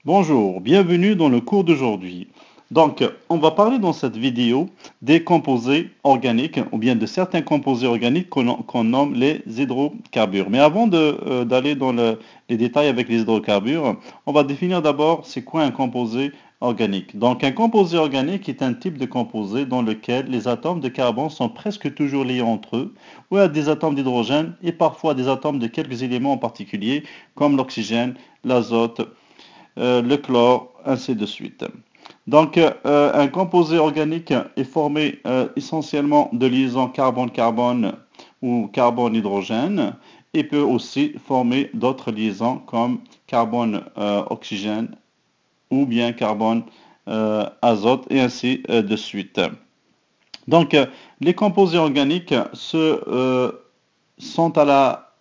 Bonjour, bienvenue dans le cours d'aujourd'hui. Donc, on va parler dans cette vidéo des composés organiques ou bien de certains composés organiques qu'on nomme les hydrocarbures. Mais avant d'aller dans les détails avec les hydrocarbures, on va définir d'abord c'est quoi un composé organique. Donc, un composé organique est un type de composé dans lequel les atomes de carbone sont presque toujours liés entre eux, ou à des atomes d'hydrogène et parfois des atomes de quelques éléments en particulier, comme l'oxygène, l'azote, le chlore, ainsi de suite. Donc, un composé organique est formé essentiellement de liaisons carbone-carbone ou carbone-hydrogène et peut aussi former d'autres liaisons comme carbone-oxygène ou bien carbone-azote et ainsi de suite. Donc, les composés organiques sont à la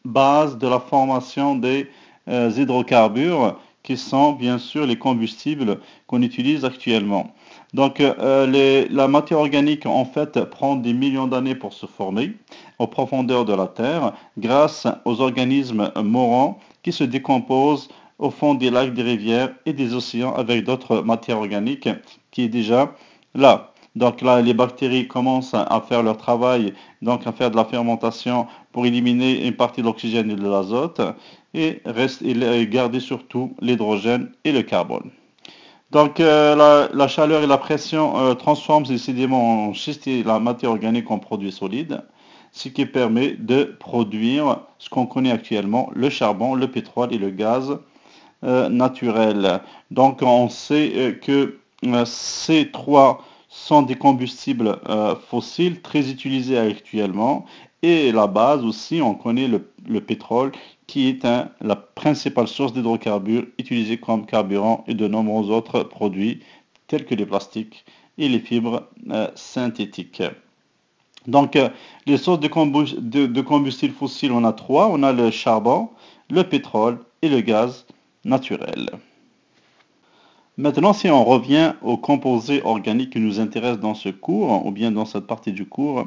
base de la formation des hydrocarbures qui sont bien sûr les combustibles qu'on utilise actuellement. Donc la matière organique en fait prend des millions d'années pour se former aux profondeurs de la Terre grâce aux organismes mourants qui se décomposent au fond des lacs, des rivières et des océans avec d'autres matières organiques qui est déjà là. Donc là, les bactéries commencent à faire leur travail, donc à faire de la fermentation pour éliminer une partie de l'oxygène et de l'azote et garder surtout l'hydrogène et le carbone. Donc la chaleur et la pression transforment ces sédiments en schiste et la matière organique en produits solides, ce qui permet de produire ce qu'on connaît actuellement, le charbon, le pétrole et le gaz naturel. Donc on sait que ces trois sont des combustibles fossiles très utilisés actuellement. Et la base aussi, on connaît le pétrole qui est la principale source d'hydrocarbures utilisée comme carburant et de nombreux autres produits tels que les plastiques et les fibres synthétiques. Donc, les sources de combustibles fossiles, on a trois. On a le charbon, le pétrole et le gaz naturel. Maintenant, si on revient aux composés organiques qui nous intéressent dans ce cours, ou bien dans cette partie du cours,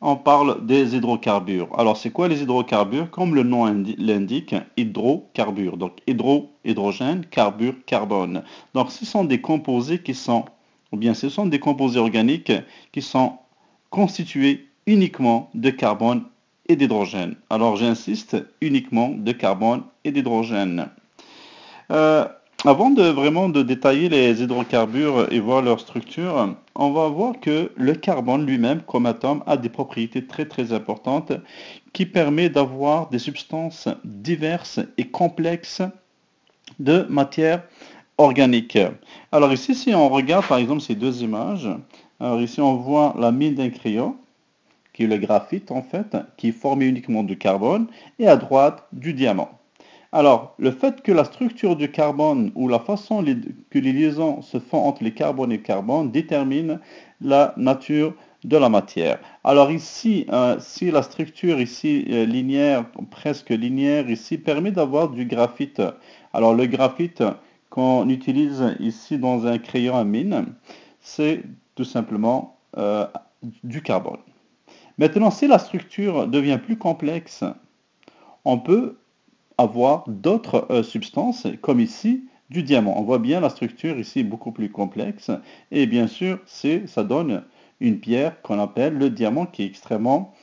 on parle des hydrocarbures. Alors, c'est quoi les hydrocarbures? Comme le nom l'indique, hydrocarbures. Donc, hydrogène, carbure, carbone. Donc, ce sont des composés qui sont, ou bien ce sont des composés organiques qui sont constitués uniquement de carbone et d'hydrogène. Alors, j'insiste, uniquement de carbone et d'hydrogène. Euh, Avant de vraiment de détailler les hydrocarbures et voir leur structure, on va voir que le carbone lui-même, comme atome, a des propriétés très très importantes qui permettent d'avoir des substances diverses et complexes de matière organique. Alors ici, si on regarde par exemple ces deux images, alors ici on voit la mine d'un crayon, qui est le graphite en fait, qui est formé uniquement de carbone, et à droite du diamant. Alors, le fait que la structure du carbone ou la façon que les liaisons se font entre les carbones et le carbone détermine la nature de la matière. Alors ici, si la structure ici linéaire, presque linéaire ici, permet d'avoir du graphite. Alors le graphite qu'on utilise ici dans un crayon à mine, c'est tout simplement du carbone. Maintenant, si la structure devient plus complexe, on peut avoir d'autres substances, comme ici du diamant. On voit bien la structure ici est beaucoup plus complexe. Et bien sûr, ça donne une pierre qu'on appelle le diamant qui est extrêmement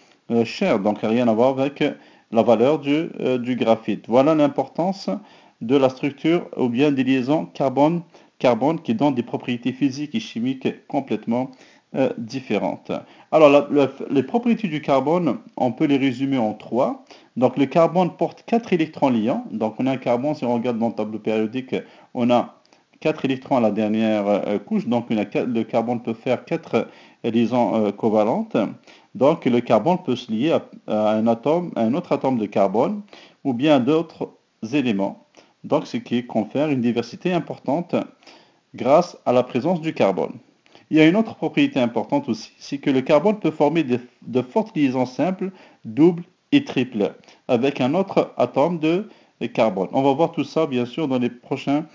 cher. Donc rien à voir avec la valeur du graphite. Voilà l'importance de la structure ou bien des liaisons carbone qui donnent des propriétés physiques et chimiques complètement différentes. Alors, les propriétés du carbone, on peut les résumer en trois. Donc, le carbone porte 4 électrons liants. Donc, on a un carbone, si on regarde dans le tableau périodique, on a 4 électrons à la dernière couche. Donc, le carbone peut faire 4 liaisons covalentes. Donc, le carbone peut se lier à un atome, à un autre atome de carbone ou bien à d'autres éléments. Donc, ce qui confère une diversité importante grâce à la présence du carbone. Il y a une autre propriété importante aussi, c'est que le carbone peut former de fortes liaisons simples, doubles et triples, avec un autre atome de carbone. On va voir tout ça, bien sûr, dans les prochains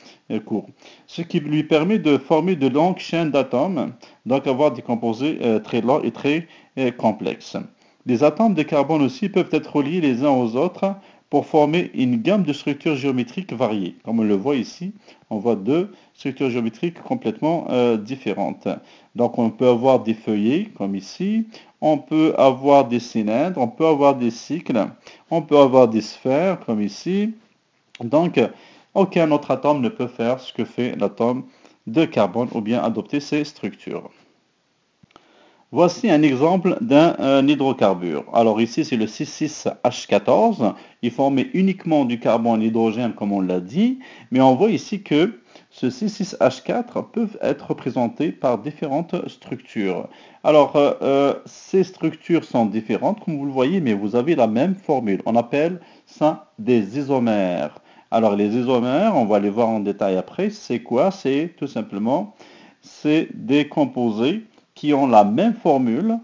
cours. Ce qui lui permet de former de longues chaînes d'atomes, donc avoir des composés très longs et très complexes. Les atomes de carbone aussi peuvent être reliés les uns aux autres pour former une gamme de structures géométriques variées. Comme on le voit ici, on voit deux structures géométriques complètement différentes. Donc on peut avoir des feuillets, comme ici, on peut avoir des cylindres, on peut avoir des cycles, on peut avoir des sphères, comme ici. Donc, aucun autre atome ne peut faire ce que fait l'atome de carbone ou bien adopter ces structures. Voici un exemple d'un hydrocarbure. Alors ici, c'est le 6,6H14. Il formait uniquement du carbone et l'hydrogène, comme on l'a dit. Mais on voit ici que ce 6,6H4 peut être représenté par différentes structures. Alors, ces structures sont différentes, comme vous le voyez, mais vous avez la même formule. On appelle ça des isomères. Alors, les isomères, on va les voir en détail après. C'est quoi? C'est tout simplement, c'est des composés qui ont la même formule,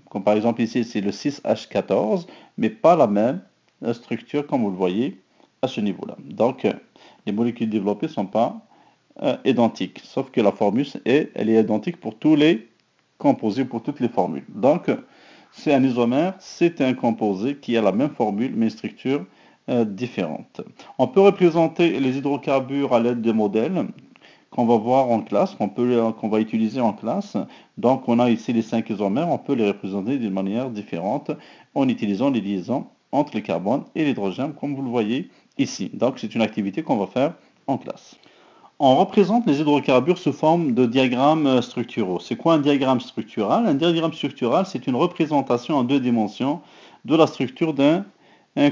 comme par exemple ici c'est le 6H14, mais pas la même structure comme vous le voyez à ce niveau-là. Donc les molécules développées ne sont pas identiques, sauf que la formule elle est identique pour tous les composés, pour toutes les formules. Donc c'est un isomère, c'est un composé qui a la même formule mais une structure différente. On peut représenter les hydrocarbures à l'aide de modèles qu'on va voir en classe, qu'on va utiliser en classe. Donc on a ici les 5 isomères, on peut les représenter d'une manière différente en utilisant les liaisons entre le carbone et l'hydrogène, comme vous le voyez ici. Donc c'est une activité qu'on va faire en classe. On représente les hydrocarbures sous forme de diagrammes structuraux. C'est quoi un diagramme structural? Un diagramme structural, c'est une représentation en 2 dimensions de la structure d'un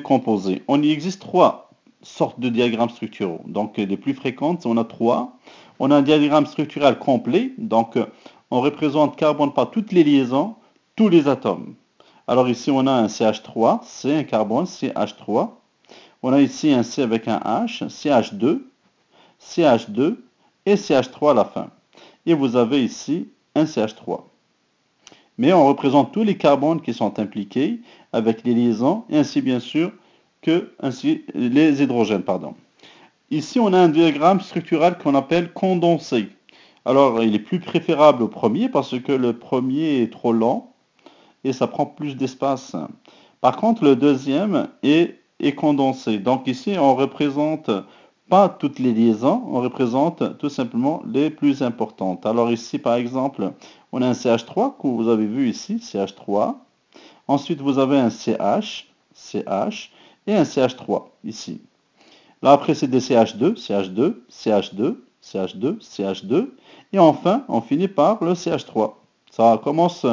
composé. On y existe 3 sortes de diagrammes structuraux. Donc les plus fréquentes, on a 3. On a un diagramme structural complet, donc on représente carbone par toutes les liaisons, tous les atomes. Alors ici on a un CH3, c'est un carbone, CH3. On a ici un C avec un H, CH2, CH2 et CH3 à la fin. Et vous avez ici un CH3. Mais on représente tous les carbones qui sont impliqués avec les liaisons et ainsi bien sûr que les hydrogènes, pardon. Ici, on a un diagramme structural qu'on appelle condensé. Alors, il est plus préférable au premier parce que le premier est trop lent et ça prend plus d'espace. Par contre, le deuxième est condensé. Donc ici, on ne représente pas toutes les liaisons, on représente tout simplement les plus importantes. Alors ici, par exemple, on a un CH3 que vous avez vu ici, CH3. Ensuite, vous avez un CH, CH et un CH3 ici. Là, après, c'est des CH2, CH2, CH2, CH2, CH2. Et enfin, on finit par le CH3. Ça commence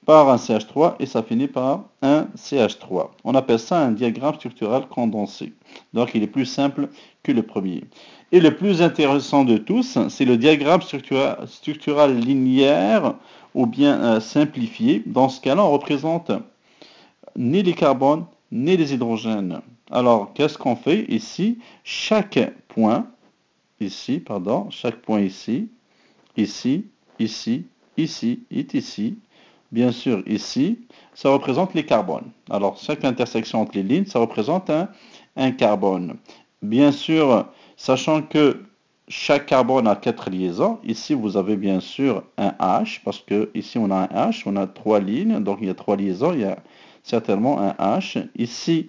par un CH3 et ça finit par un CH3. On appelle ça un diagramme structural condensé. Donc, il est plus simple que le premier. Et le plus intéressant de tous, c'est le diagramme structural linéaire ou bien simplifié. Dans ce cas-là, on représente ni les carbones, ni les hydrogènes. Alors, qu'est-ce qu'on fait ici? Chaque point ici, ici, ici, ici, ici, bien sûr ici, ça représente les carbones. Alors, chaque intersection entre les lignes, ça représente un carbone. Bien sûr, sachant que chaque carbone a 4 liaisons, ici vous avez bien sûr un H, parce que ici on a un H, on a 3 lignes, donc il y a 3 liaisons, il y a certainement un H. Ici,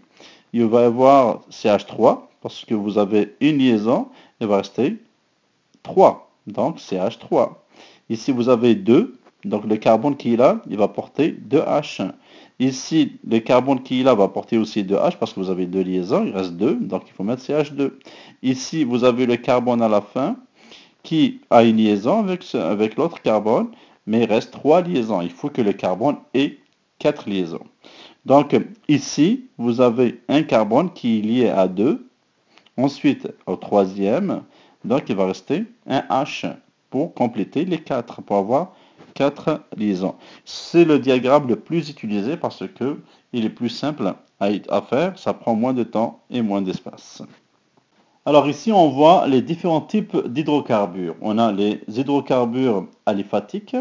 il va y avoir CH3, parce que vous avez une liaison, il va rester 3, donc CH3. Ici, vous avez 2, donc le carbone qui est là, il va porter 2H. Ici, le carbone qui est là va porter aussi 2H, parce que vous avez 2 liaisons, il reste 2, donc il faut mettre CH2. Ici, vous avez le carbone à la fin, qui a une liaison avec l'autre carbone, mais il reste 3 liaisons. Il faut que le carbone ait 4 liaisons. Donc ici, vous avez un carbone qui est lié à 2. Ensuite, au troisième, donc il va rester un H pour compléter les 4, pour avoir 4 liaisons. C'est le diagramme le plus utilisé parce que il est plus simple à faire, ça prend moins de temps et moins d'espace. Alors ici, on voit les différents types d'hydrocarbures. On a les hydrocarbures aliphatiques,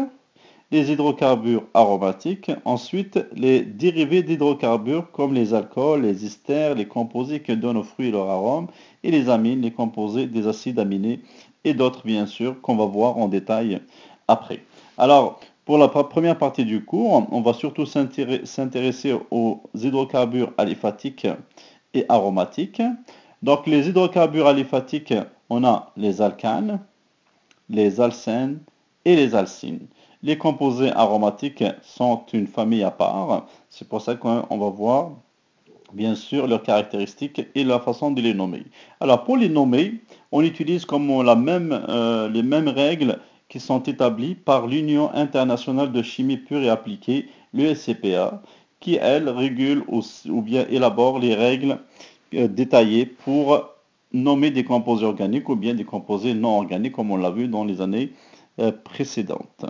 les hydrocarbures aromatiques, ensuite les dérivés d'hydrocarbures comme les alcools, les esters, les composés que donnent aux fruits leur arôme, et les amines, les composés des acides aminés, et d'autres bien sûr qu'on va voir en détail après. Alors, pour la première partie du cours, on va surtout s'intéresser aux hydrocarbures aliphatiques et aromatiques. Donc les hydrocarbures aliphatiques, on a les alcanes, les alcènes et les alcynes. Les composés aromatiques sont une famille à part. C'est pour ça qu'on va voir bien sûr leurs caractéristiques et la façon de les nommer. Alors pour les nommer, on utilise comme les mêmes règles qui sont établies par l'Union internationale de chimie pure et appliquée, l'USCPA, qui elle régule ou bien élabore les règles détaillées pour nommer des composés organiques ou bien des composés non organiques comme on l'a vu dans les années précédentes.